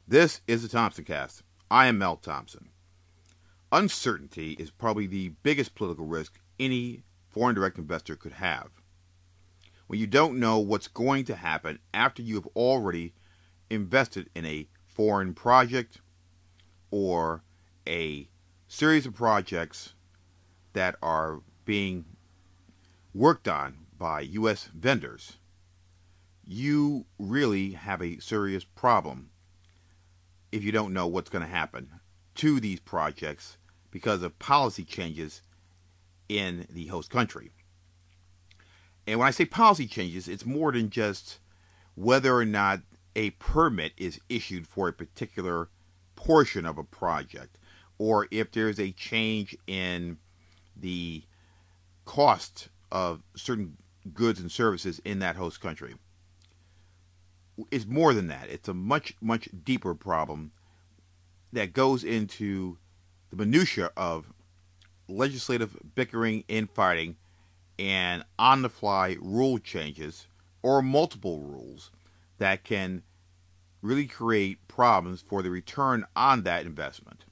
This is the Thompson Cast. I am Mel Thompson. Uncertainty is probably the biggest political risk any foreign direct investor could have. When you don't know what's going to happen after you have already invested in a foreign project or a series of projects that are being worked on by U.S. vendors, you really have a serious problem if you don't know what's going to happen to these projects because of policy changes in the host country. And when I say policy changes, it's more than just whether or not a permit is issued for a particular portion of a project, or if there's a change in the cost of certain goods and services in that host country. It's more than that. It's a much, much deeper problem that goes into the minutia of legislative bickering, infighting, and on-the-fly rule changes or multiple rules that can really create problems for the return on that investment.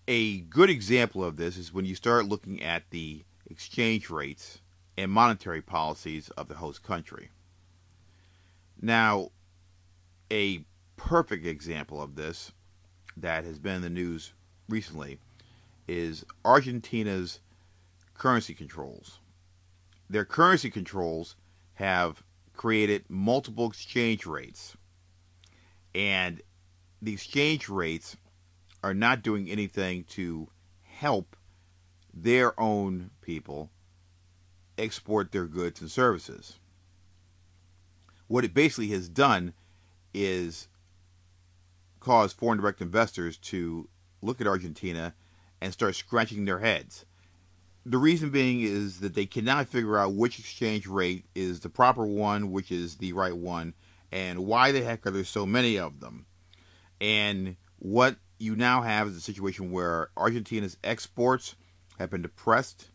A good example of this is when you start looking at the exchange rates and monetary policies of the host country. Now, a perfect example of this that has been in the news recently is Argentina's currency controls. Their currency controls have created multiple exchange rates, and the exchange rates are not doing anything to help their own people export their goods and services. What it basically has done is cause foreign direct investors to look at Argentina and start scratching their heads. The reason being is that they cannot figure out which exchange rate is the proper one, which is the right one, and why the heck are there so many of them. And what you now have is a situation where Argentina's exports have been depressed.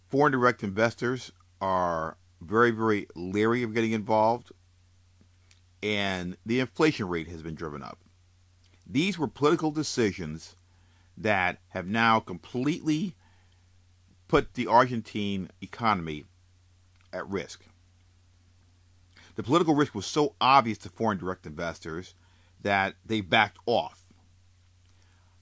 Foreign direct investors are very, very leery of getting involved, and the inflation rate has been driven up. These were political decisions that have now completely put the Argentine economy at risk. The political risk was so obvious to foreign direct investors that they backed off.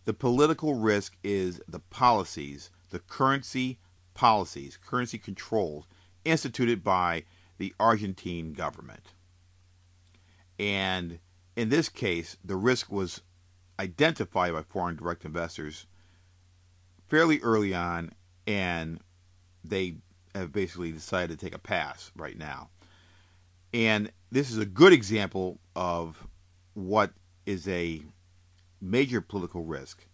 The political risk is the policies, the currency policies, currency controls instituted by the Argentine government. And in this case, the risk was identified by foreign direct investors fairly early on, and they have basically decided to take a pass right now. And this is a good example of what is a major political risk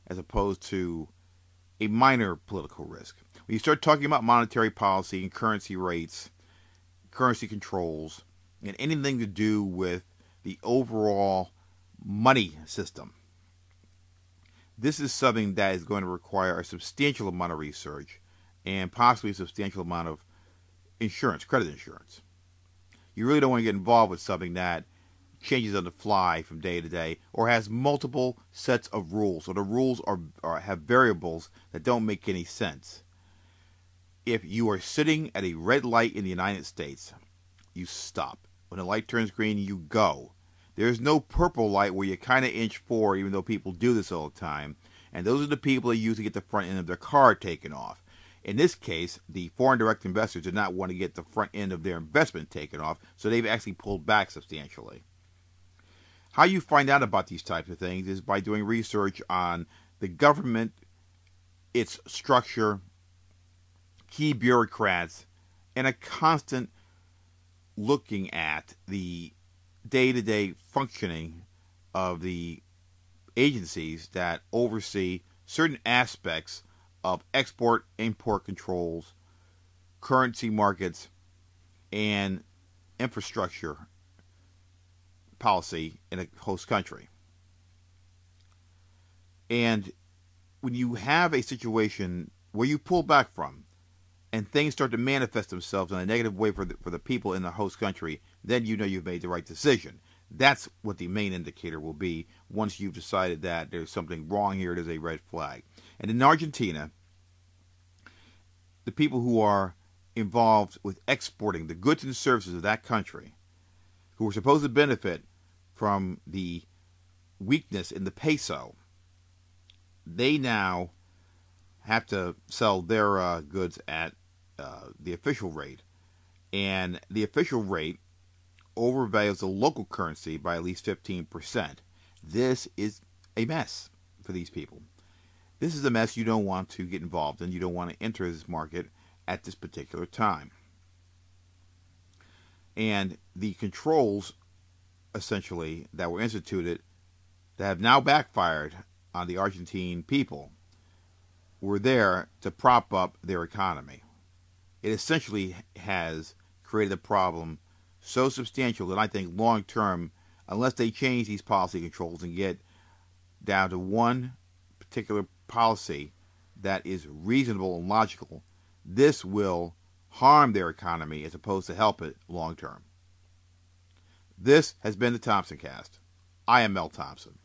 as opposed to a minor political risk. When you start talking about monetary policy and currency rates, currency controls, and anything to do with the overall money system, this is something that is going to require a substantial amount of research and possibly a substantial amount of insurance, credit insurance. You really don't want to get involved with something that changes on the fly from day to day or has multiple sets of rules, or the rules have variables that don't make any sense. If you are sitting at a red light in the United States, you stop. When the light turns green, you go. There's no purple light where you kind of inch forward, even though people do this all the time. And those are the people that usually get the front end of their car taken off. In this case, the foreign direct investors did not want to get the front end of their investment taken off, so they've actually pulled back substantially. How you find out about these types of things is by doing research on the government, its structure, key bureaucrats, and a constant looking at the day-to-day functioning of the agencies that oversee certain aspects of export-import controls, currency markets, and infrastructure policy in a host country. And when you have a situation where you pull back from and things start to manifest themselves in a negative way for the people in the host country, then you know you've made the right decision. That's what the main indicator will be once you've decided that there's something wrong here, there's a red flag. And in Argentina, the people who are involved with exporting the goods and services of that country, who are supposed to benefit from the weakness in the peso, they now have to sell their goods at the official rate. And the official rate overvalues the local currency by at least 15%. This is a mess for these people. This is a mess you don't want to get involved in. You don't want to enter this market at this particular time. And the controls, essentially, that were instituted that have now backfired on the Argentine people were there to prop up their economy. It essentially has created a problem so substantial that I think long term, unless they change these policy controls and get down to one particular policy that is reasonable and logical, this will harm their economy as opposed to help it long term. This has been the Thompson Cast. I am Mel Thompson.